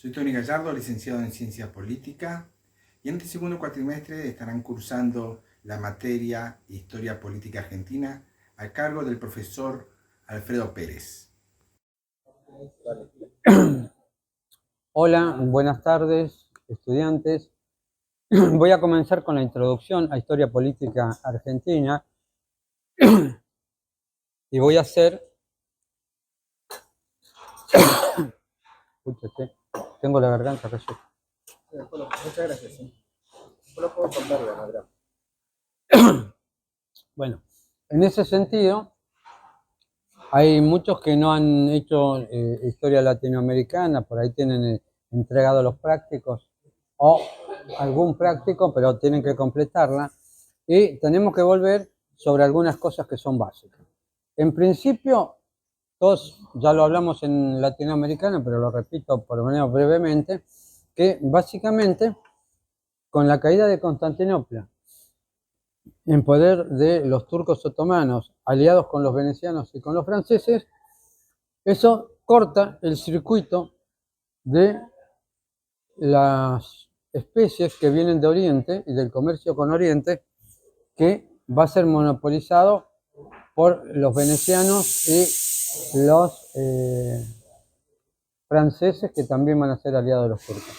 Soy Tony Gallardo, licenciado en Ciencias Políticas, y en este segundo cuatrimestre estarán cursando la materia Historia Política Argentina a cargo del profesor Alfredo Pérez. Hola, buenas tardes, estudiantes. Voy a comenzar con la introducción a Historia Política Argentina y voy a hacer... Escúchate, tengo la garganta casi. Muchas gracias. Solo puedo contarlo, Bueno, en ese sentido, hay muchos que no han hecho historia latinoamericana, por ahí tienen entregado los prácticos o algún práctico, pero tienen que completarla. Y tenemos que volver sobre algunas cosas que son básicas. En principio, todos ya lo hablamos en latinoamericana, pero lo repito por lo menos brevemente, que básicamente con la caída de Constantinopla en poder de los turcos otomanos, aliados con los venecianos y con los franceses, eso corta el circuito de las especies que vienen de Oriente y del comercio con Oriente, que va a ser monopolizado por los venecianos y los franceses, que también van a ser aliados de los turcos.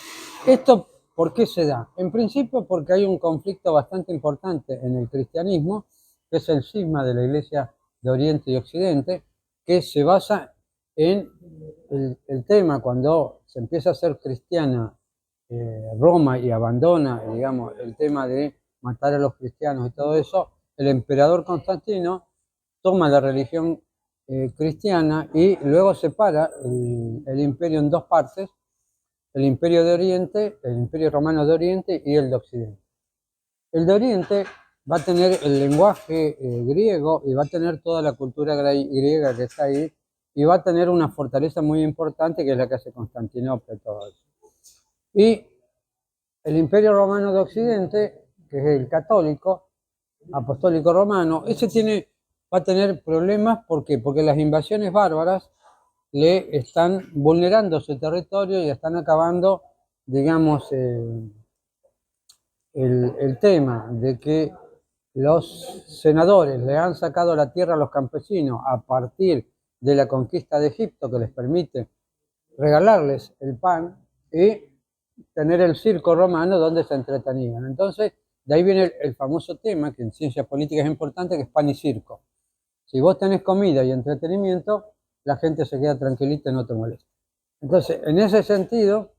¿Esto por qué se da? En principio porque hay un conflicto bastante importante en el cristianismo, que es el cisma de la Iglesia de Oriente y Occidente, que se basa en el tema cuando se empieza a ser cristiana Roma y abandona, digamos, el tema de matar a los cristianos y todo eso. El emperador Constantino toma la religión cristiana y luego separa el imperio en dos partes: el imperio de Oriente, el imperio romano de Oriente y el de Occidente. El de Oriente va a tener el lenguaje griego y va a tener toda la cultura griega que está ahí, y va a tener una fortaleza muy importante que es la que hace Constantinopla y todo eso. Y el imperio romano de Occidente, que es el católico, apostólico romano, ese va a tener problemas. ¿Por qué? Porque las invasiones bárbaras le están vulnerando su territorio y están acabando, digamos, el tema de que los senadores le han sacado la tierra a los campesinos a partir de la conquista de Egipto, que les permite regalarles el pan y tener el circo romano donde se entretenían. Entonces, de ahí viene el famoso tema, que en ciencias políticas es importante, que es pan y circo. Si vos tenés comida y entretenimiento, la gente se queda tranquilita y no te molesta. Entonces, en ese sentido,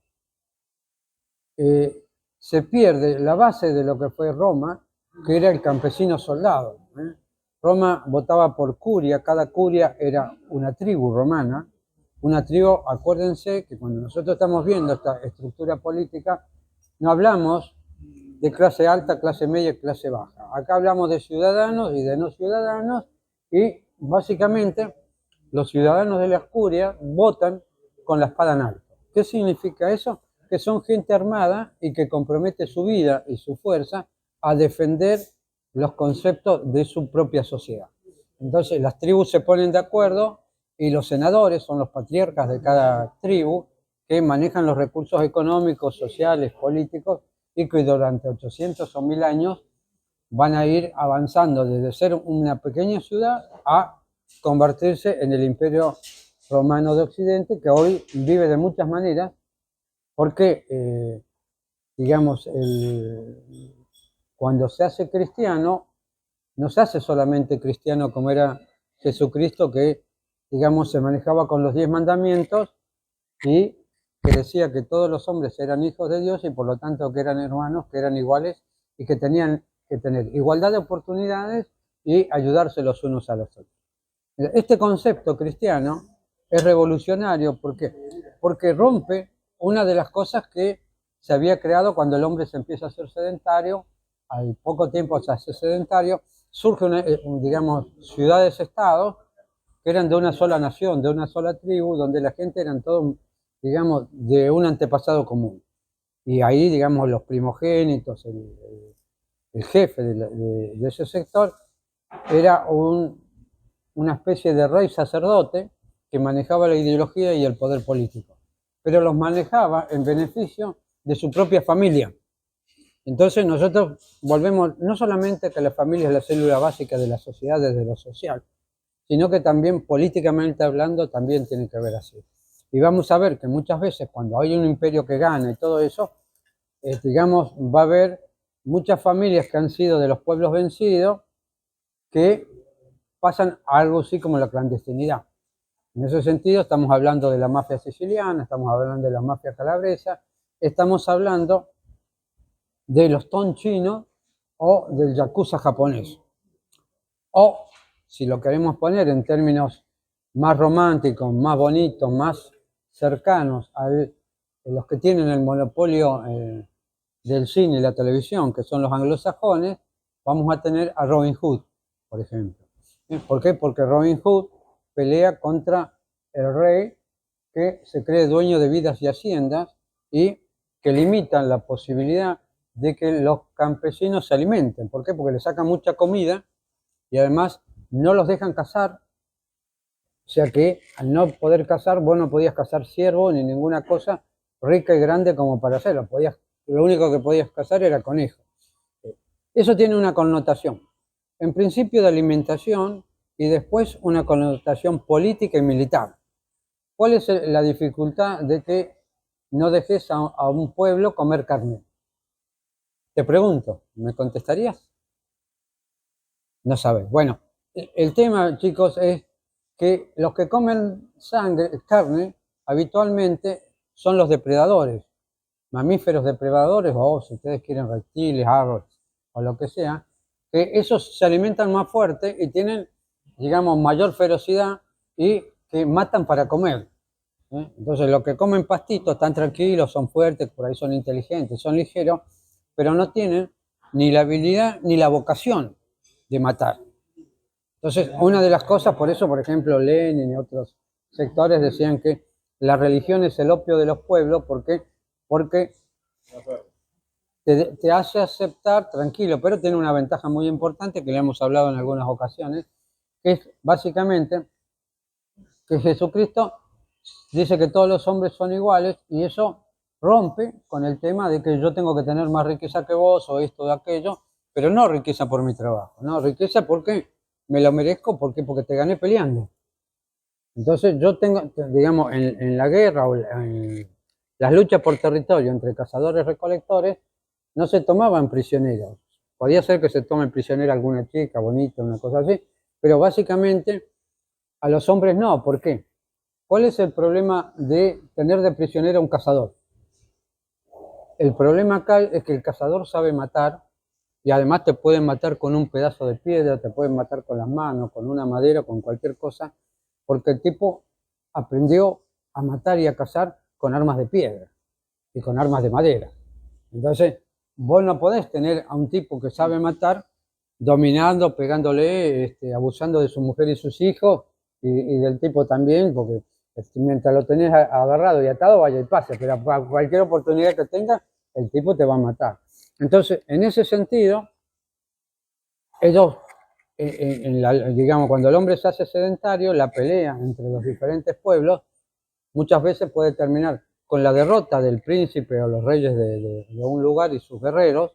se pierde la base de lo que fue Roma, que era el campesino soldado. Roma votaba por curia, cada curia era una tribu romana. Una tribu, acuérdense que cuando nosotros estamos viendo esta estructura política, no hablamos de clase alta, clase media y clase baja. Acá hablamos de ciudadanos y de no ciudadanos, y básicamente los ciudadanos de la curia votan con la espada en alto. ¿Qué significa eso? Que son gente armada y que compromete su vida y su fuerza a defender los conceptos de su propia sociedad. Entonces las tribus se ponen de acuerdo y los senadores son los patriarcas de cada tribu, que manejan los recursos económicos, sociales, políticos, y que durante 800 o 1000 años van a ir avanzando desde ser una pequeña ciudad a convertirse en el imperio romano de Occidente, que hoy vive de muchas maneras, porque, digamos, cuando se hace cristiano, no se hace solamente cristiano como era Jesucristo, que, digamos, se manejaba con los 10 mandamientos y que decía que todos los hombres eran hijos de Dios y por lo tanto que eran hermanos, que eran iguales y que tenían que tener igualdad de oportunidades y ayudarse los unos a los otros. Este concepto cristiano es revolucionario porque rompe una de las cosas que se había creado cuando el hombre se empieza a hacer sedentario. Al poco tiempo se hace sedentario, surgen, digamos, ciudades-estados que eran de una sola nación, de una sola tribu, donde la gente eran todos, digamos, de un antepasado común. Y ahí, digamos, los primogénitos, el jefe de ese sector, era una especie de rey sacerdote que manejaba la ideología y el poder político. pero los manejaba en beneficio de su propia familia. Entonces nosotros volvemos, no solamente que la familia es la célula básica de la sociedad desde lo social, sino que también políticamente hablando también tiene que ver así. Y vamos a ver que muchas veces cuando hay un imperio que gana y todo eso, digamos, va a haber muchas familias que han sido de los pueblos vencidos que pasan a algo así como la clandestinidad. En ese sentido estamos hablando de la mafia siciliana, estamos hablando de la mafia calabresa, estamos hablando de los ton chinos o del yakuza japonés. O, si lo queremos poner en términos más románticos, más bonitos, más cercanos a los que tienen el monopolio del cine y la televisión, que son los anglosajones, vamos a tener a Robin Hood, por ejemplo. ¿Por qué? Porque Robin Hood pelea contra el rey que se cree dueño de vidas y haciendas y que limitan la posibilidad de que los campesinos se alimenten. ¿Por qué? Porque les sacan mucha comida y además no los dejan cazar. O sea que al no poder cazar, vos no podías cazar ciervo ni ninguna cosa rica y grande como para hacerlo. Lo único que podías cazar era conejo. Eso tiene una connotación. En principio de alimentación y después una connotación política y militar. ¿Cuál es la dificultad de que no dejes a un pueblo comer carne? Te pregunto, ¿me contestarías? No sabes. Bueno, el tema, chicos, es que los que comen carne, habitualmente son los depredadores, mamíferos depredadores, o si ustedes quieren reptiles, aves, o lo que sea, que esos se alimentan más fuerte y tienen, digamos, mayor ferocidad y que matan para comer. Entonces, los que comen pastitos están tranquilos, son fuertes, por ahí son inteligentes, son ligeros, pero no tienen ni la habilidad ni la vocación de matar. Entonces, una de las cosas, por eso, por ejemplo, Lenin y otros sectores decían que la religión es el opio de los pueblos, porque te hace aceptar, tranquilo, pero tiene una ventaja muy importante que le hemos hablado en algunas ocasiones, que es básicamente que Jesucristo dice que todos los hombres son iguales y eso rompe con el tema de que yo tengo que tener más riqueza que vos o esto o aquello, pero no riqueza por mi trabajo, no, riqueza porque me lo merezco, porque te gané peleando. Entonces yo tengo, digamos, en la guerra o en las luchas por territorio entre cazadores y recolectores, no se tomaban prisioneros. Podía ser que se tome prisionera alguna chica bonita, una cosa así, pero básicamente a los hombres no. ¿Por qué? ¿Cuál es el problema de tener de prisionero a un cazador? El problema acá es que el cazador sabe matar y además te pueden matar con un pedazo de piedra, te pueden matar con las manos, con una madera, con cualquier cosa, porque el tipo aprendió a matar y a cazar con armas de piedra y con armas de madera. Entonces, vos no podés tener a un tipo que sabe matar dominando, pegándole, abusando de su mujer y sus hijos y del tipo también, porque mientras lo tenés agarrado y atado, vaya y pase, pero a cualquier oportunidad que tenga, el tipo te va a matar. Entonces, en ese sentido, ellos, digamos, cuando el hombre se hace sedentario, la pelea entre los diferentes pueblos muchas veces puede terminar con la derrota del príncipe o los reyes de un lugar y sus guerreros,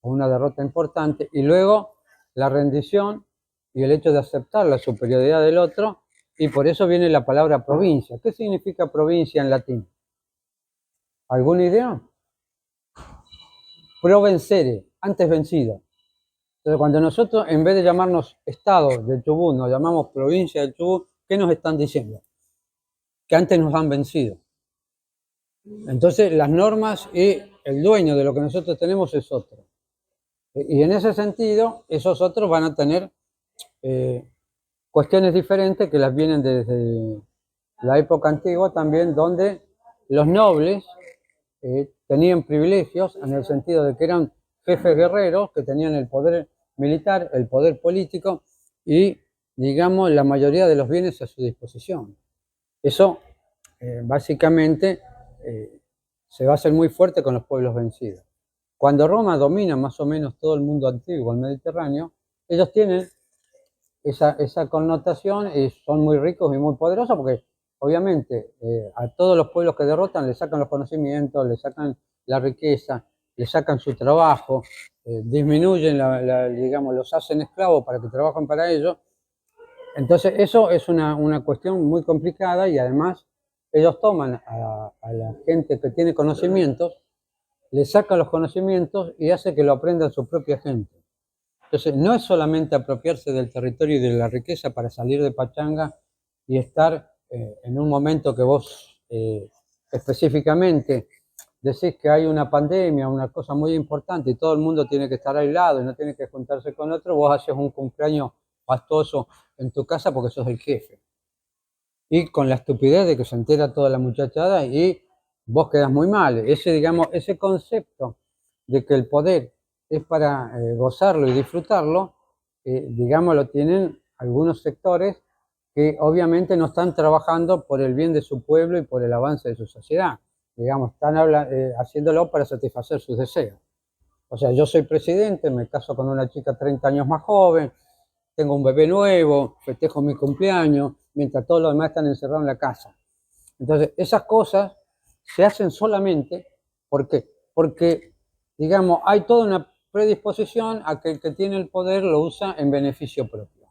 o una derrota importante, y luego la rendición y el hecho de aceptar la superioridad del otro, y por eso viene la palabra provincia. ¿Qué significa provincia en latín? ¿Alguna idea? Provencere, antes vencido. Entonces, cuando nosotros, en vez de llamarnos Estado del Chubut, nos llamamos provincia del Chubut, ¿qué nos están diciendo? Que antes nos han vencido. Entonces, las normas y el dueño de lo que nosotros tenemos es otro. Y en ese sentido, esos otros van a tener cuestiones diferentes que las vienen desde la época antigua también, donde los nobles tenían privilegios en el sentido de que eran jefes guerreros que tenían el poder militar, el poder político y, digamos, la mayoría de los bienes a su disposición. Eso, básicamente, se va a hacer muy fuerte con los pueblos vencidos. Cuando Roma domina más o menos todo el mundo antiguo, el Mediterráneo, ellos tienen esa connotación y son muy ricos y muy poderosos porque obviamente, a todos los pueblos que derrotan le sacan los conocimientos, le sacan la riqueza, le sacan su trabajo, disminuyen, digamos, los hacen esclavos para que trabajen para ellos. Entonces, eso es una cuestión muy complicada y además ellos toman a la gente que tiene conocimientos, le sacan los conocimientos y hace que lo aprenda su propia gente. Entonces, no es solamente apropiarse del territorio y de la riqueza para salir de pachanga y estar en un momento que vos específicamente decís que hay una pandemia, una cosa muy importante y todo el mundo tiene que estar aislado y no tiene que juntarse con otro, vos haces un cumpleaños fastuoso en tu casa porque sos el jefe. Y con la estupidez de que se entera toda la muchachada y vos quedás muy mal. Ese concepto de que el poder es para gozarlo y disfrutarlo, digamos, lo tienen algunos sectores que obviamente no están trabajando por el bien de su pueblo y por el avance de su sociedad. Digamos, están haciéndolo para satisfacer sus deseos. O sea, yo soy presidente, me caso con una chica 30 años más joven, tengo un bebé nuevo, festejo mi cumpleaños, mientras todos los demás están encerrados en la casa. Entonces, esas cosas se hacen solamente, ¿por qué? Porque, digamos, hay toda una predisposición a que el que tiene el poder lo usa en beneficio propio.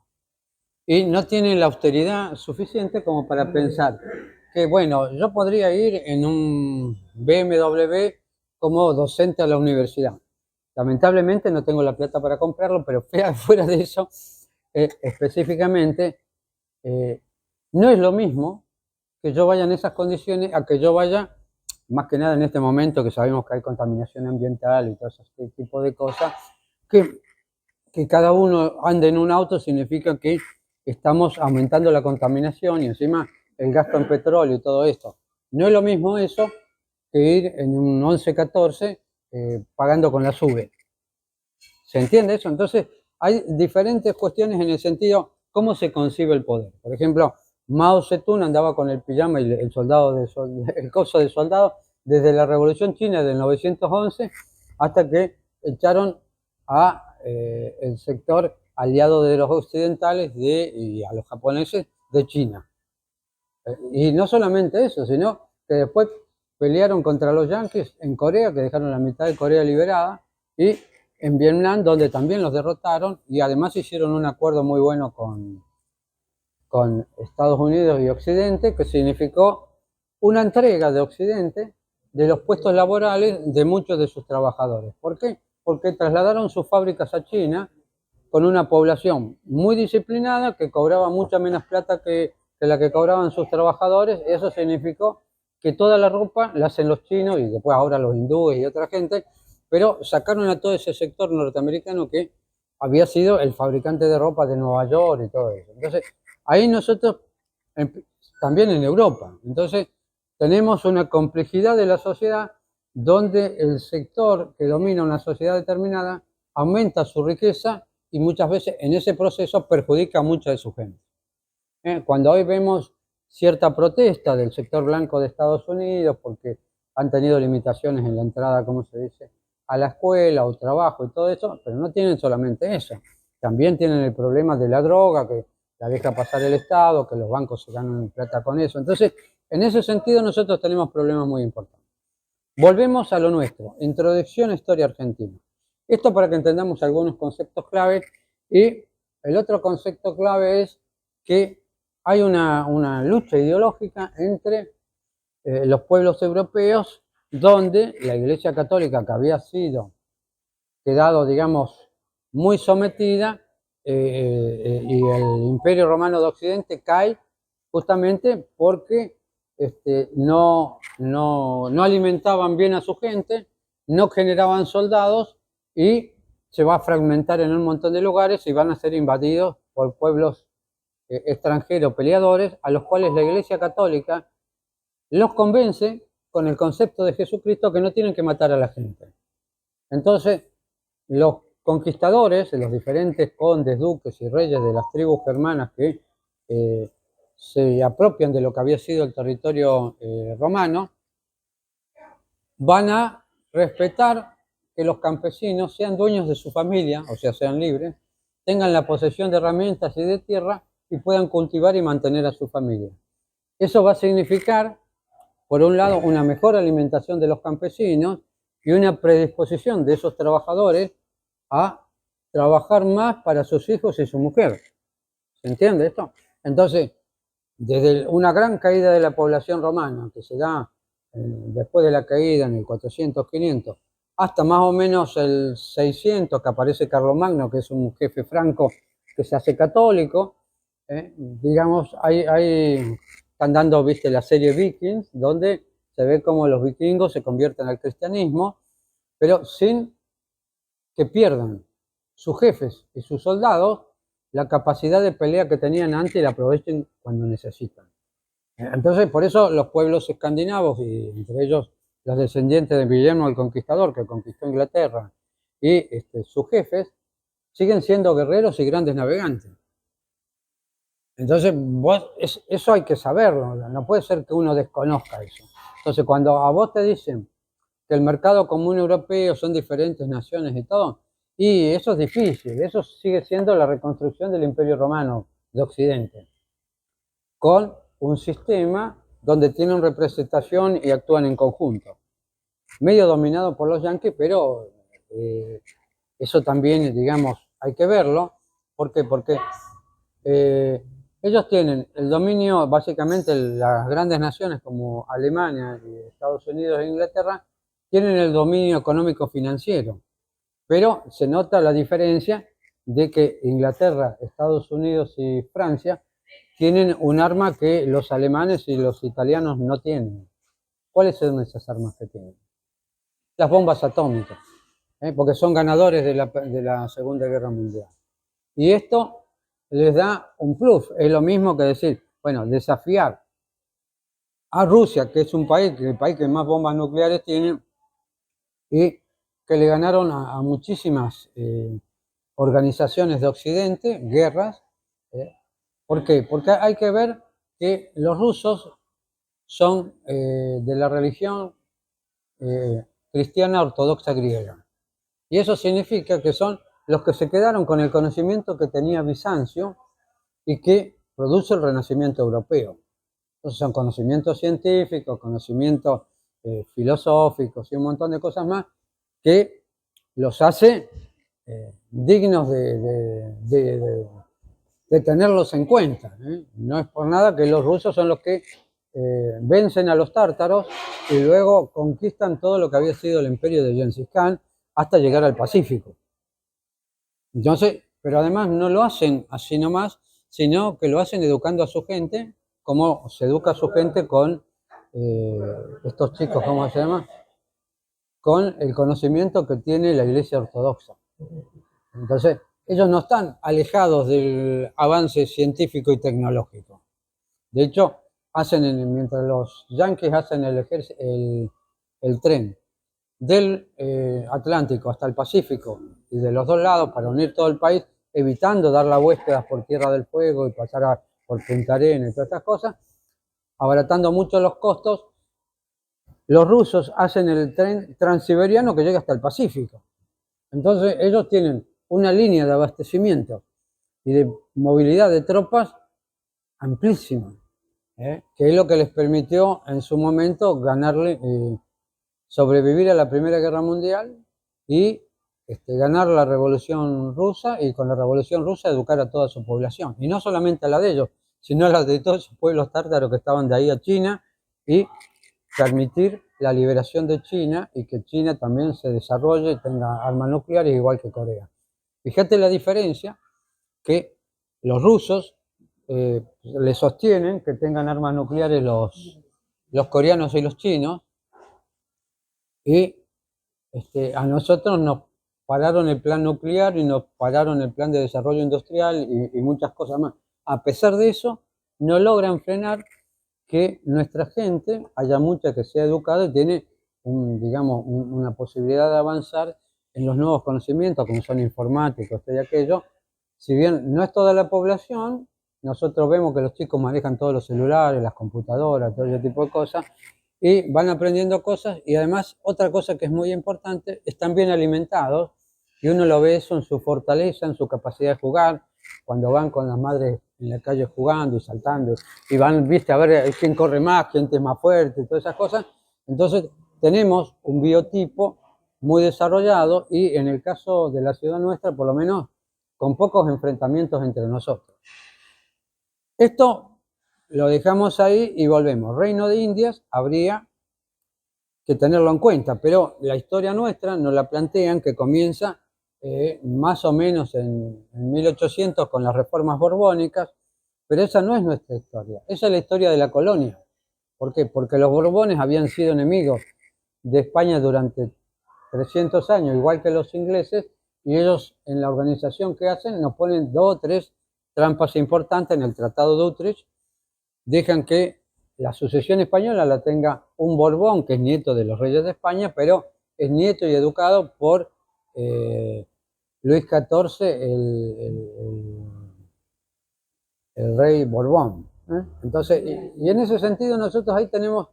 Y no tiene la austeridad suficiente como para pensar que, bueno, yo podría ir en un BMW como docente a la universidad. Lamentablemente no tengo la plata para comprarlo, pero fuera de eso, específicamente, no es lo mismo que yo vaya en esas condiciones a que yo vaya, más que nada en este momento que sabemos que hay contaminación ambiental y todo ese tipo de cosas, que cada uno ande en un auto significa que estamos aumentando la contaminación y encima el gasto en petróleo y todo esto. No es lo mismo eso que ir en un 1114 pagando con la SUBE. ¿Se entiende eso? Entonces, hay diferentes cuestiones en el sentido cómo se concibe el poder. Por ejemplo, Mao Zedong andaba con el pijama y el coso de soldado desde la Revolución China del 911 hasta que echaron a el sector aliado de los occidentales y a los japoneses de China. Y no solamente eso, sino que después pelearon contra los yanquis en Corea, que dejaron la mitad de Corea liberada, y en Vietnam, donde también los derrotaron, y además hicieron un acuerdo muy bueno con Estados Unidos y Occidente, que significó una entrega de Occidente de los puestos laborales de muchos de sus trabajadores. ¿Por qué? Porque trasladaron sus fábricas a China con una población muy disciplinada que cobraba mucha menos plata que la que cobraban sus trabajadores. Eso significó que toda la ropa la hacen los chinos y después ahora los hindúes y otra gente, pero sacaron a todo ese sector norteamericano que había sido el fabricante de ropa de Nueva York y todo eso. Entonces, ahí nosotros, también en Europa, entonces tenemos una complejidad de la sociedad donde el sector que domina una sociedad determinada aumenta su riqueza y muchas veces en ese proceso perjudica a mucha de su gente. Cuando hoy vemos cierta protesta del sector blanco de Estados Unidos porque han tenido limitaciones en la entrada, como se dice, a la escuela o trabajo y todo eso, pero no tienen solamente eso, también tienen el problema de la droga que la deja pasar el Estado, que los bancos se ganan plata con eso. Entonces, en ese sentido nosotros tenemos problemas muy importantes. Volvemos a lo nuestro, introducción a historia argentina. Esto para que entendamos algunos conceptos clave, y el otro concepto clave es que hay una lucha ideológica entre los pueblos europeos, donde la Iglesia Católica, que había quedado, digamos, muy sometida, y el Imperio Romano de Occidente cae justamente porque no alimentaban bien a su gente, no generaban soldados y se va a fragmentar en un montón de lugares y van a ser invadidos por pueblos extranjeros peleadores, a los cuales la Iglesia Católica los convence con el concepto de Jesucristo que no tienen que matar a la gente. Entonces, los conquistadores, los diferentes condes, duques y reyes de las tribus germanas que se apropian de lo que había sido el territorio romano, van a respetar que los campesinos sean dueños de su familia, o sea, sean libres, tengan la posesión de herramientas y de tierra y puedan cultivar y mantener a su familia. Eso va a significar, por un lado, una mejor alimentación de los campesinos y una predisposición de esos trabajadores a trabajar más para sus hijos y su mujer. ¿Se entiende esto? Entonces, desde una gran caída de la población romana, que se da después de la caída en el 400-500, hasta más o menos el 600, que aparece Carlomagno, que es un jefe franco que se hace católico, digamos, están dando, viste, la serie Vikings, donde se ve cómo los vikingos se convierten al cristianismo, pero sin que pierdan sus jefes y sus soldados la capacidad de pelea que tenían antes y la aprovechen cuando necesitan. Entonces, por eso los pueblos escandinavos, y entre ellos los descendientes de Guillermo el Conquistador, que conquistó Inglaterra, y sus jefes, siguen siendo guerreros y grandes navegantes. Entonces, eso hay que saberlo, no puede ser que uno desconozca eso. Entonces, cuando a vos te dicen que el mercado común europeo son diferentes naciones y todo, y eso es difícil, eso sigue siendo la reconstrucción del Imperio Romano de Occidente, con un sistema donde tienen representación y actúan en conjunto. Medio dominado por los yanquis, pero eso también, digamos, hay que verlo. ¿Por qué? Porque ellos tienen el dominio, básicamente las grandes naciones como Alemania, Estados Unidos e Inglaterra, tienen el dominio económico-financiero, pero se nota la diferencia de que Inglaterra, Estados Unidos y Francia tienen un arma que los alemanes y los italianos no tienen. ¿Cuáles son esas armas que tienen? Las bombas atómicas, porque son ganadores de la Segunda Guerra Mundial. Y esto les da un plus, es lo mismo que decir, bueno, desafiar a Rusia, que es el país que más bombas nucleares tiene, y que le ganaron a muchísimas organizaciones de Occidente, guerras. ¿Por qué? Porque hay que ver que los rusos son de la religión cristiana ortodoxa griega. Y eso significa que son los que se quedaron con el conocimiento que tenía Bizancio y que produce el Renacimiento europeo. Entonces son conocimientos científicos, conocimientos filosóficos y un montón de cosas más que los hace dignos de tenerlos en cuenta. No es por nada que los rusos son los que vencen a los tártaros y luego conquistan todo lo que había sido el imperio de Gengis Khan hasta llegar al Pacífico. Entonces, pero además no lo hacen así nomás, sino que lo hacen educando a su gente, como se educa a su gente con estos chicos, ¿cómo se llama? Con el conocimiento que tiene la Iglesia Ortodoxa. Entonces, ellos no están alejados del avance científico y tecnológico. De hecho, mientras los yanquis hacen el tren del Atlántico hasta el Pacífico y de los dos lados para unir todo el país, evitando dar la vuelta por Tierra del Fuego y pasar por Punta Arenas y todas estas cosas, abaratando mucho los costos, los rusos hacen el tren transiberiano que llega hasta el Pacífico. Entonces ellos tienen una línea de abastecimiento y de movilidad de tropas amplísima, que es lo que les permitió en su momento sobrevivir a la Primera Guerra Mundial y ganar la Revolución Rusa, y con la Revolución Rusa educar a toda su población. Y no solamente a la de ellos, sino a la de todos esos pueblos tártaros que estaban de ahí a China, y permitir la liberación de China y que China también se desarrolle y tenga armas nucleares igual que Corea. Fíjate la diferencia, que los rusos le sostienen que tengan armas nucleares los coreanos y los chinos, y a nosotros nos pararon el plan nuclear y nos pararon el plan de desarrollo industrial y muchas cosas más. A pesar de eso, no logran frenar que nuestra gente, haya mucha que sea educada y tiene una posibilidad de avanzar en los nuevos conocimientos, como son informáticos, esto y aquello. Si bien no es toda la población, nosotros vemos que los chicos manejan todos los celulares, las computadoras, todo ese tipo de cosas, y van aprendiendo cosas, y además otra cosa que es muy importante, están bien alimentados, y uno lo ve eso en su fortaleza, en su capacidad de jugar, cuando van con las madres en la calle jugando y saltando, y van, viste, a ver quién corre más, quién es más fuerte, y todas esas cosas. Entonces tenemos un biotipo muy desarrollado y en el caso de la ciudad nuestra, por lo menos, con pocos enfrentamientos entre nosotros. Esto lo dejamos ahí y volvemos. Reino de Indias habría que tenerlo en cuenta, pero la historia nuestra nos la plantean que comienza más o menos en 1800 con las reformas borbónicas, pero esa no es nuestra historia, esa es la historia de la colonia. ¿Por qué? Porque los borbones habían sido enemigos de España durante 300 años, igual que los ingleses, y ellos en la organización que hacen nos ponen 2 o 3 trampas importantes en el Tratado de Utrecht, dejan que la sucesión española la tenga un Borbón, que es nieto de los reyes de España, pero es nieto y educado por Luis XIV, el rey Borbón. Entonces, y en ese sentido nosotros ahí tenemos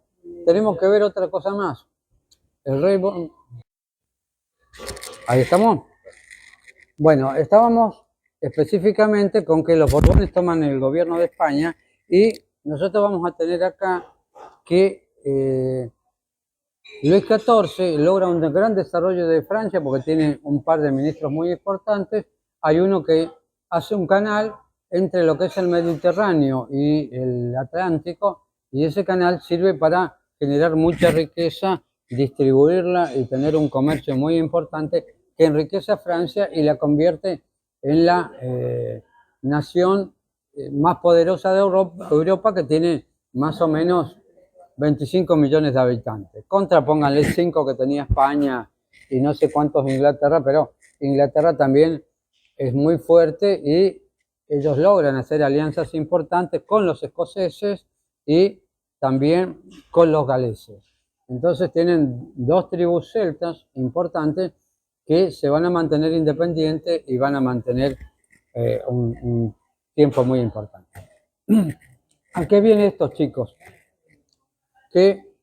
que ver otra cosa más. El rey Borbón... Ahí estamos. Bueno, estábamos específicamente con que los Borbones toman el gobierno de España y nosotros vamos a tener acá que Luis XIV logra un gran desarrollo de Francia porque tiene un par de ministros muy importantes. Hay uno que hace un canal entre lo que es el Mediterráneo y el Atlántico, y ese canal sirve para generar mucha riqueza, distribuirla y tener un comercio muy importante que enriquece a Francia y la convierte en la nación más poderosa de Europa, que tiene más o menos 25 millones de habitantes. Contrapónganle 5 que tenía España y no sé cuántos Inglaterra, pero Inglaterra también es muy fuerte y ellos logran hacer alianzas importantes con los escoceses y también con los galeses. Entonces tienen 2 tribus celtas importantes que se van a mantener independientes y van a mantener un tiempo muy importante. ¿A qué vienen estos chicos? Que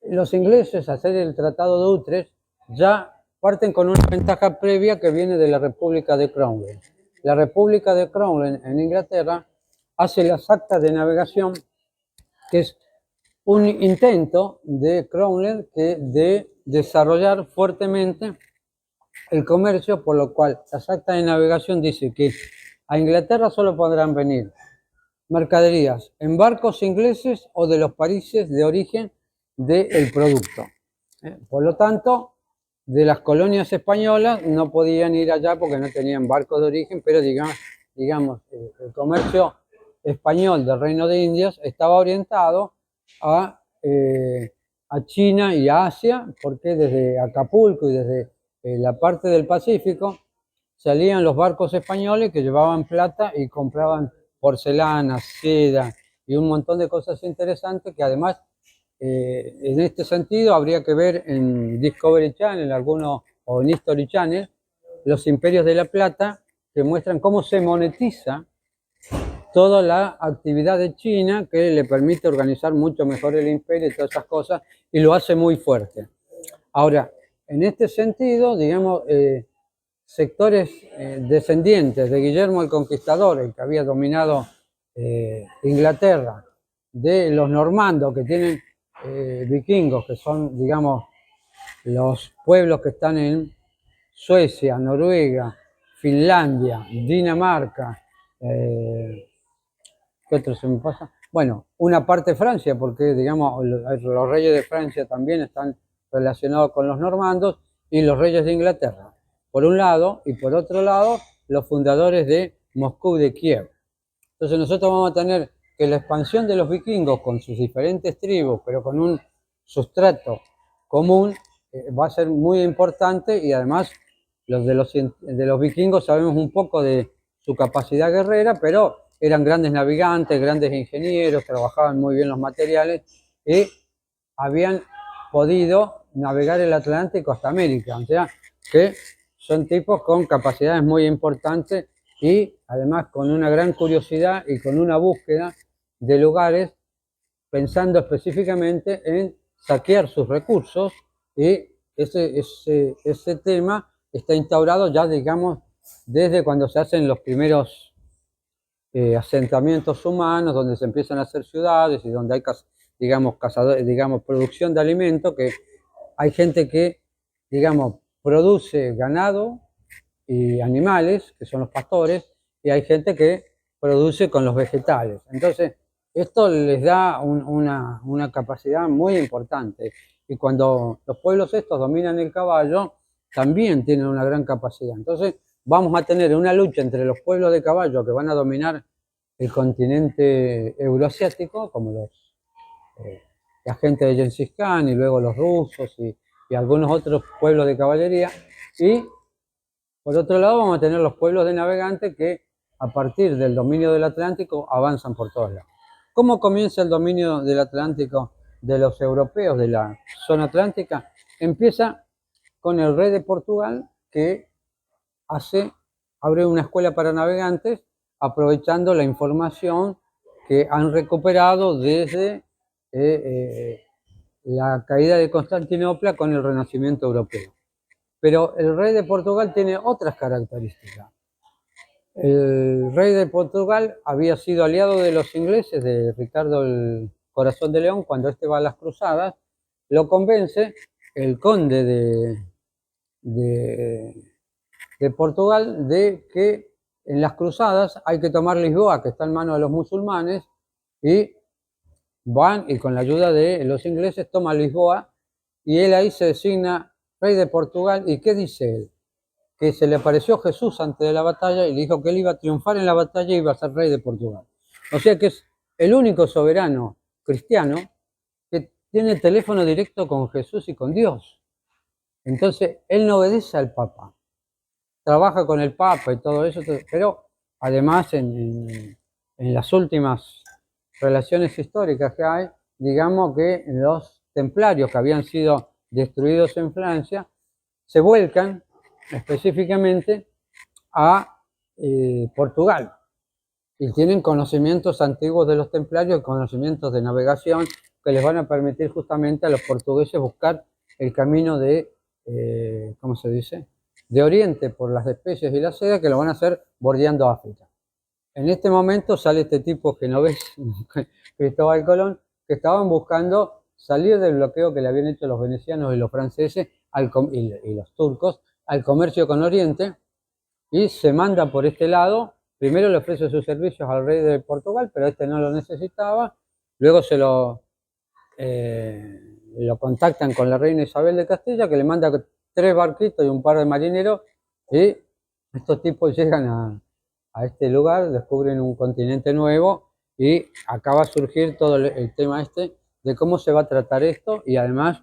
los ingleses, al hacer el Tratado de Utrecht, ya parten con una ventaja previa que viene de la República de Cromwell. La República de Cromwell en Inglaterra hace las actas de navegación, que es un intento de Cromwell de desarrollar fuertemente el comercio, por lo cual las actas de navegación dicen que a Inglaterra solo podrán venir mercaderías en barcos ingleses o de los países de origen del producto. Por lo tanto, de las colonias españolas no podían ir allá porque no tenían barcos de origen, pero digamos el comercio español del Reino de Indias estaba orientado a China y a Asia, porque desde Acapulco y desde la parte del Pacífico salían los barcos españoles que llevaban plata y compraban porcelana, seda y un montón de cosas interesantes que además en este sentido habría que ver en Discovery Channel o en History Channel los imperios de la plata, que muestran cómo se monetiza toda la actividad de China, que le permite organizar mucho mejor el imperio y todas esas cosas, y lo hace muy fuerte. Ahora, en este sentido, digamos, sectores descendientes de Guillermo el Conquistador, el que había dominado Inglaterra, de los normandos, que tienen vikingos, que son, digamos, los pueblos que están en Suecia, Noruega, Finlandia, Dinamarca, ¿qué otro se me pasa? Bueno, una parte de Francia, porque digamos los reyes de Francia también están relacionados con los normandos, y los reyes de Inglaterra, por un lado, y por otro lado, los fundadores de Moscú y de Kiev. Entonces nosotros vamos a tener que la expansión de los vikingos con sus diferentes tribus, pero con un sustrato común, va a ser muy importante, y además de los vikingos sabemos un poco de su capacidad guerrera, pero eran grandes navegantes, grandes ingenieros, trabajaban muy bien los materiales y habían podido navegar el Atlántico hasta América. O sea, que son tipos con capacidades muy importantes y además con una gran curiosidad y con una búsqueda de lugares, pensando específicamente en saquear sus recursos, y ese tema está instaurado ya, digamos, desde cuando se hacen los primeros asentamientos humanos donde se empiezan a hacer ciudades y donde hay, digamos, cazadores, digamos, producción de alimentos, que hay gente que, digamos, produce ganado y animales, que son los pastores, y hay gente que produce con los vegetales. Entonces, esto les da una capacidad muy importante. Y cuando los pueblos estos dominan el caballo, también tienen una gran capacidad. Entonces, vamos a tener una lucha entre los pueblos de caballo que van a dominar el continente euroasiático, como la gente de Gengis Khan y luego los rusos y algunos otros pueblos de caballería. Y por otro lado vamos a tener los pueblos de navegantes que a partir del dominio del Atlántico avanzan por todos lados. ¿Cómo comienza el dominio del Atlántico de los europeos de la zona atlántica? Empieza con el rey de Portugal que abre una escuela para navegantes aprovechando la información que han recuperado desde la caída de Constantinopla con el Renacimiento europeo. Pero el rey de Portugal tiene otras características. El rey de Portugal había sido aliado de los ingleses, de Ricardo el Corazón de León, cuando este va a las cruzadas, lo convence el conde de Portugal de que en las cruzadas hay que tomar Lisboa, que está en manos de los musulmanes, y van y con la ayuda de los ingleses toma Lisboa, y él ahí se designa rey de Portugal. ¿Y qué dice él? Que se le apareció Jesús antes de la batalla y le dijo que él iba a triunfar en la batalla y iba a ser rey de Portugal. O sea que es el único soberano cristiano que tiene teléfono directo con Jesús y con Dios. Entonces, él no obedece al Papa. Trabaja con el Papa y todo eso, pero además en las últimas relaciones históricas que hay, digamos que los templarios que habían sido destruidos en Francia se vuelcan específicamente a Portugal y tienen conocimientos antiguos de los templarios, conocimientos de navegación que les van a permitir justamente a los portugueses buscar el camino de, ¿cómo se dice?, de Oriente por las especies y la seda, que lo van a hacer bordeando África. En este momento sale este tipo genovés, Cristóbal Colón, que estaban buscando salir del bloqueo que le habían hecho los venecianos y los franceses y los turcos al comercio con Oriente, y se manda por este lado. Primero le ofrece sus servicios al rey de Portugal, pero este no lo necesitaba. Luego lo contactan con la reina Isabel de Castilla, que le manda 3 barquitos y un par de marineros, y estos tipos llegan a este lugar, descubren un continente nuevo y acaba a surgir todo el tema de cómo se va a tratar esto, y además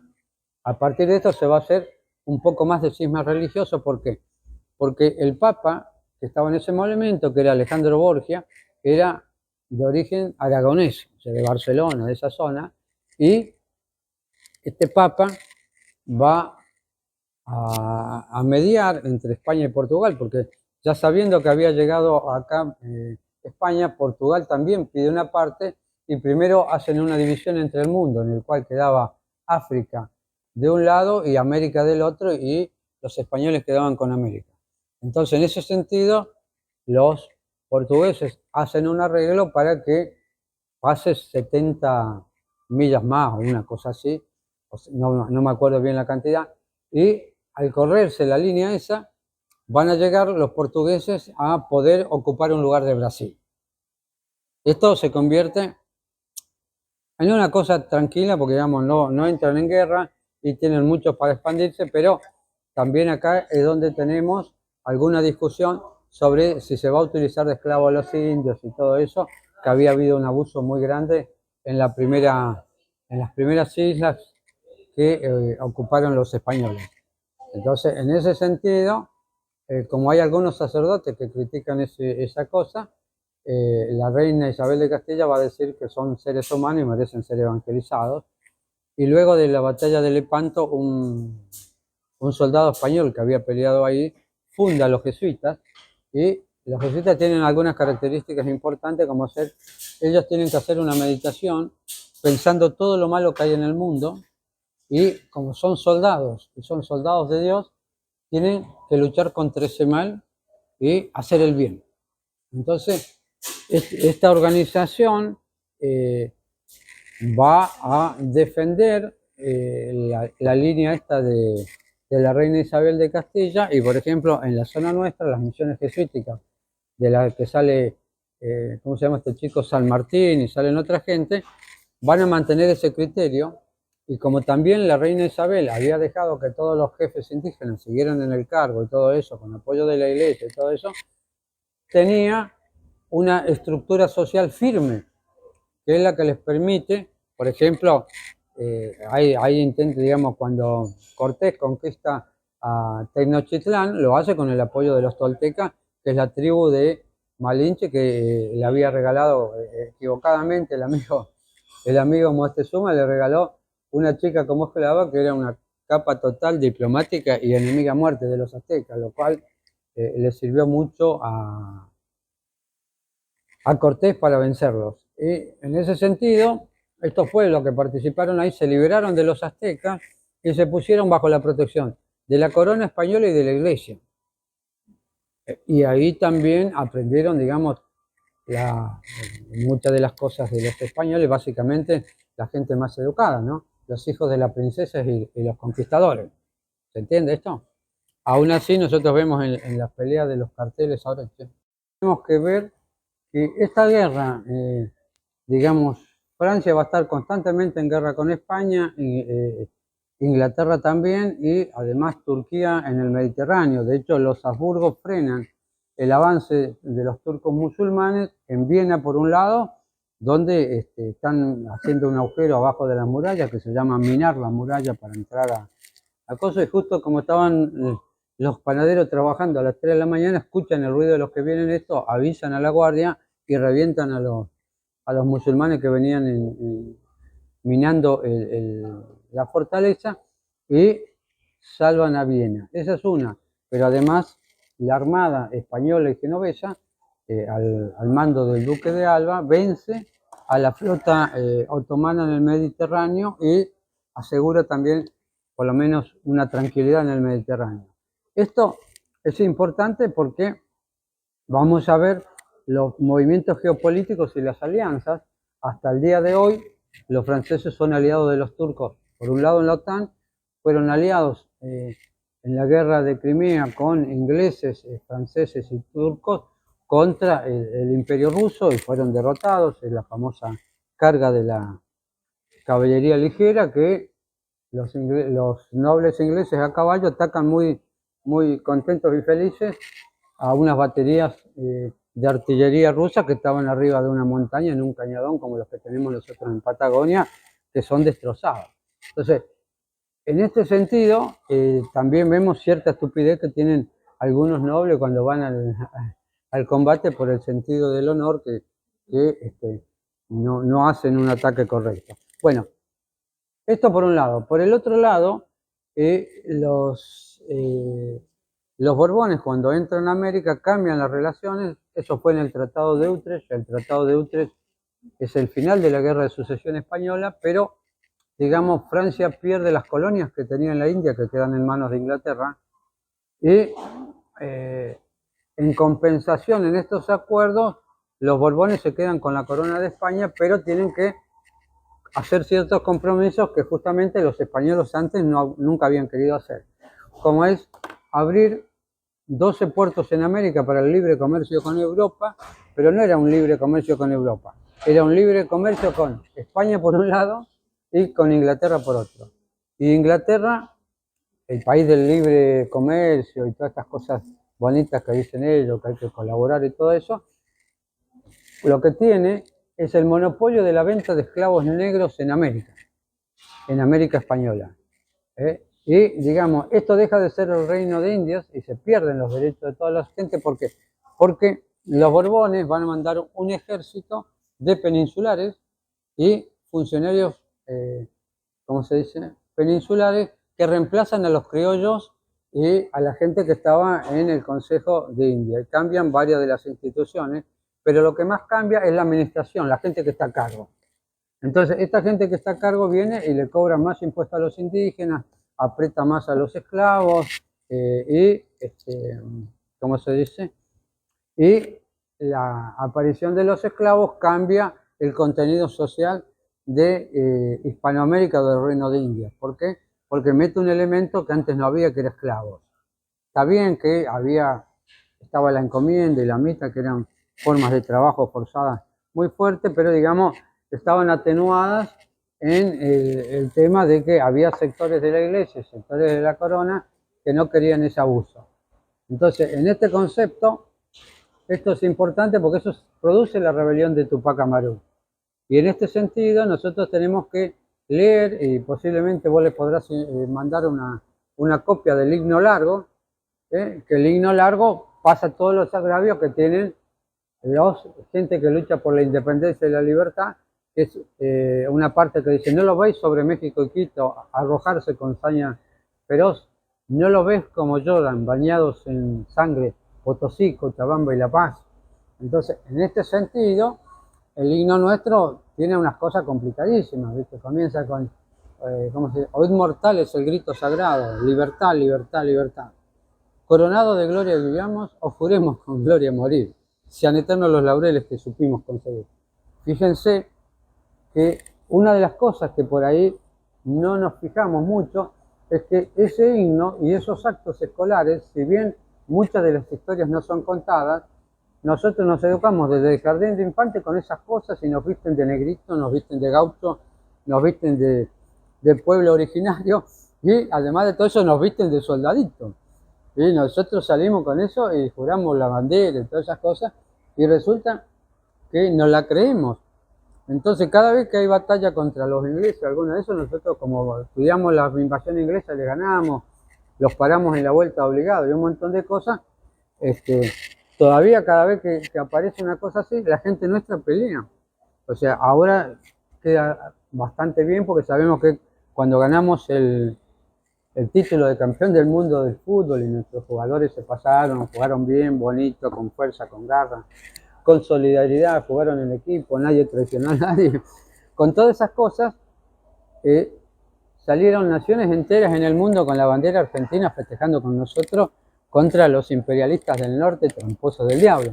a partir de esto se va a hacer un poco más de cisma religioso. ¿Por qué? Porque el Papa que estaba en ese momento, que era Alejandro Borgia, era de origen aragonés, o sea, de Barcelona, de esa zona, y este Papa va a mediar entre España y Portugal, porque ya sabiendo que había llegado acá España, Portugal también pide una parte, y primero hacen una división entre el mundo, en el cual quedaba África de un lado y América del otro, y los españoles quedaban con América. Entonces, en ese sentido, los portugueses hacen un arreglo para que pase 70 millas más o una cosa así, no me acuerdo bien la cantidad, y al correrse la línea esa, van a llegar los portugueses a poder ocupar un lugar de Brasil. Esto se convierte en una cosa tranquila, porque digamos, no entran en guerra y tienen mucho para expandirse, pero también acá es donde tenemos alguna discusión sobre si se va a utilizar de esclavos a los indios y todo eso, que había habido un abuso muy grande en las primeras islas que ocuparon los españoles. Entonces, en ese sentido, como hay algunos sacerdotes que critican esa cosa, la reina Isabel de Castilla va a decir que son seres humanos y merecen ser evangelizados. Y luego de la batalla de Lepanto, un soldado español que había peleado ahí funda a los jesuitas, y los jesuitas tienen algunas características importantes, como ellos tienen que hacer una meditación pensando todo lo malo que hay en el mundo, y como son soldados y son soldados de Dios, tienen que luchar contra ese mal y hacer el bien. Entonces, Esta organización va a defender la línea esta de la reina Isabel de Castilla y, por ejemplo, en la zona nuestra, las misiones jesuíticas, de la que sale, ¿cómo se llama este chico? San Martín y salen otra gente, van a mantener ese criterio. Y como también la reina Isabel había dejado que todos los jefes indígenas siguieran en el cargo y todo eso, con apoyo de la iglesia y todo eso, tenía una estructura social firme, que es la que les permite, por ejemplo, hay intentos, digamos, cuando Cortés conquista a Tenochtitlán, lo hace con el apoyo de los toltecas, que es la tribu de Malinche, que le había regalado equivocadamente el amigo Moctezuma, le regaló una chica como ojo de agua, que era una capa total diplomática y enemiga a muerte de los aztecas, lo cual le sirvió mucho a Cortés para vencerlos. Y en ese sentido, estos pueblos que participaron ahí se liberaron de los aztecas y se pusieron bajo la protección de la corona española y de la iglesia. Y ahí también aprendieron, digamos, muchas de las cosas de los españoles, básicamente la gente más educada, ¿no? Los hijos de las princesas y los conquistadores. ¿Se entiende esto? Aún así, nosotros vemos en las peleas de los carteles ahora, tenemos que ver que esta guerra, digamos, Francia va a estar constantemente en guerra con España, Inglaterra también, y además Turquía en el Mediterráneo. De hecho, los Habsburgos frenan el avance de los turcos musulmanes en Viena, por un lado, donde están haciendo un agujero abajo de las murallas, que se llama minar la muralla para entrar a cosas, y justo como estaban los panaderos trabajando a las 3 de la mañana, escuchan el ruido de los que vienen esto, avisan a la guardia y revientan a los musulmanes que venían minando la fortaleza y salvan a Viena. Esa es una, pero además la armada española y genovesa, al mando del duque de Alba, vence a la flota otomana en el Mediterráneo y asegura también por lo menos una tranquilidad en el Mediterráneo. Esto es importante porque vamos a ver los movimientos geopolíticos y las alianzas. Hasta el día de hoy, los franceses son aliados de los turcos. Por un lado en la OTAN, fueron aliados en la guerra de Crimea con ingleses, franceses y turcos contra el imperio ruso y fueron derrotados en la famosa carga de la caballería ligera, que los nobles ingleses a caballo atacan muy, muy contentos y felices a unas baterías de artillería rusa que estaban arriba de una montaña en un cañadón como los que tenemos nosotros en Patagonia, que son destrozados. Entonces, en este sentido, también vemos cierta estupidez que tienen algunos nobles cuando van al combate por el sentido del honor, que no hacen un ataque correcto. Bueno, esto por un lado. Por el otro lado, los Borbones, cuando entran a América, cambian las relaciones. Eso fue en el Tratado de Utrecht. El Tratado de Utrecht es el final de la Guerra de Sucesión Española, pero, digamos, Francia pierde las colonias que tenía en la India, que quedan en manos de Inglaterra, y en compensación en estos acuerdos, los Borbones se quedan con la corona de España, pero tienen que hacer ciertos compromisos que justamente los españoles antes nunca habían querido hacer, como es abrir 12 puertos en América para el libre comercio con Europa, pero no era un libre comercio con Europa, era un libre comercio con España por un lado y con Inglaterra por otro. Y Inglaterra, el país del libre comercio y todas estas cosas bonitas que dicen ellos, que hay que colaborar y todo eso, lo que tiene es el monopolio de la venta de esclavos negros en América española. Y, digamos, esto deja de ser el reino de Indias y se pierden los derechos de toda la gente. ¿Por qué? Porque los Borbones van a mandar un ejército de peninsulares y funcionarios, ¿cómo se dice? Peninsulares, que reemplazan a los criollos y a la gente que estaba en el Consejo de India. Y cambian varias de las instituciones, pero lo que más cambia es la administración, la gente que está a cargo. Entonces, esta gente que está a cargo viene y le cobra más impuestos a los indígenas, aprieta más a los esclavos y, ¿cómo se dice? Y la aparición de los esclavos cambia el contenido social de Hispanoamérica o del Reino de Indias. ¿Por qué? Porque mete un elemento que antes no había, que era esclavos. Está bien que estaba la encomienda y la mita, que eran formas de trabajo forzadas muy fuertes, pero digamos, estaban atenuadas en el tema de que había sectores de la iglesia, sectores de la corona, que no querían ese abuso. Entonces, en este concepto, esto es importante porque eso produce la rebelión de Tupac Amaru. Y en este sentido, nosotros tenemos que leer, y posiblemente vos le podrás mandar una copia del himno largo, que el himno largo pasa todos los agravios que tienen gente que lucha por la independencia y la libertad, que es una parte que dice: no lo veis sobre México y Quito arrojarse con saña feroz, no lo ves como lloran, bañados en sangre, Potosí, Cochabamba y La Paz. Entonces, en este sentido, el himno nuestro tiene unas cosas complicadísimas, ¿viste? Comienza con, ¿cómo se dice? Oíd mortales el grito sagrado, libertad, libertad, libertad. Coronado de gloria vivamos, o juremos con gloria morir. Sean eternos los laureles que supimos conseguir. Fíjense que una de las cosas que por ahí no nos fijamos mucho es que ese himno y esos actos escolares, si bien muchas de las historias no son contadas, nosotros nos educamos desde el jardín de infante con esas cosas y nos visten de negrito, nos visten de gaucho, nos visten de pueblo originario y además de todo eso nos visten de soldadito. Y nosotros salimos con eso y juramos la bandera y todas esas cosas y resulta que no la creemos. Entonces cada vez que hay batalla contra los ingleses, alguno de esos, nosotros como estudiamos la invasión inglesa le ganamos, los paramos en la vuelta obligado y un montón de cosas, todavía cada vez que aparece una cosa así, la gente nuestra pelea. O sea, ahora queda bastante bien porque sabemos que cuando ganamos el título de campeón del mundo del fútbol y nuestros jugadores se pasaron, jugaron bien, bonito, con fuerza, con garra, con solidaridad, jugaron en equipo, nadie traicionó a nadie. Con todas esas cosas, salieron naciones enteras en el mundo con la bandera argentina festejando con nosotros contra los imperialistas del norte, tramposos del diablo.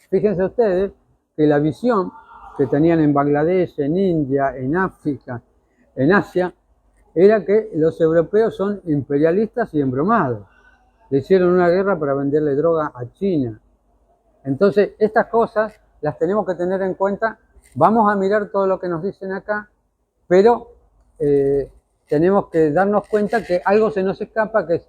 Fíjense ustedes que la visión que tenían en Bangladesh, en India, en África, en Asia, era que los europeos son imperialistas y embromados. Le hicieron una guerra para venderle droga a China. Entonces, estas cosas las tenemos que tener en cuenta. Vamos a mirar todo lo que nos dicen acá, pero tenemos que darnos cuenta que algo se nos escapa, que es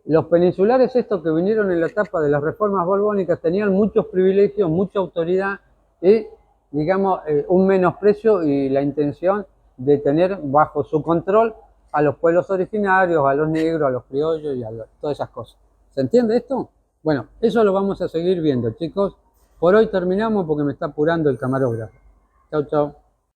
los peninsulares estos que vinieron en la etapa de las reformas borbónicas tenían muchos privilegios, mucha autoridad y, digamos, un menosprecio y la intención de tener bajo su control a los pueblos originarios, a los negros, a los criollos y a todas esas cosas. ¿Se entiende esto? Bueno, eso lo vamos a seguir viendo, chicos. Por hoy terminamos porque me está apurando el camarógrafo. Chau, chau.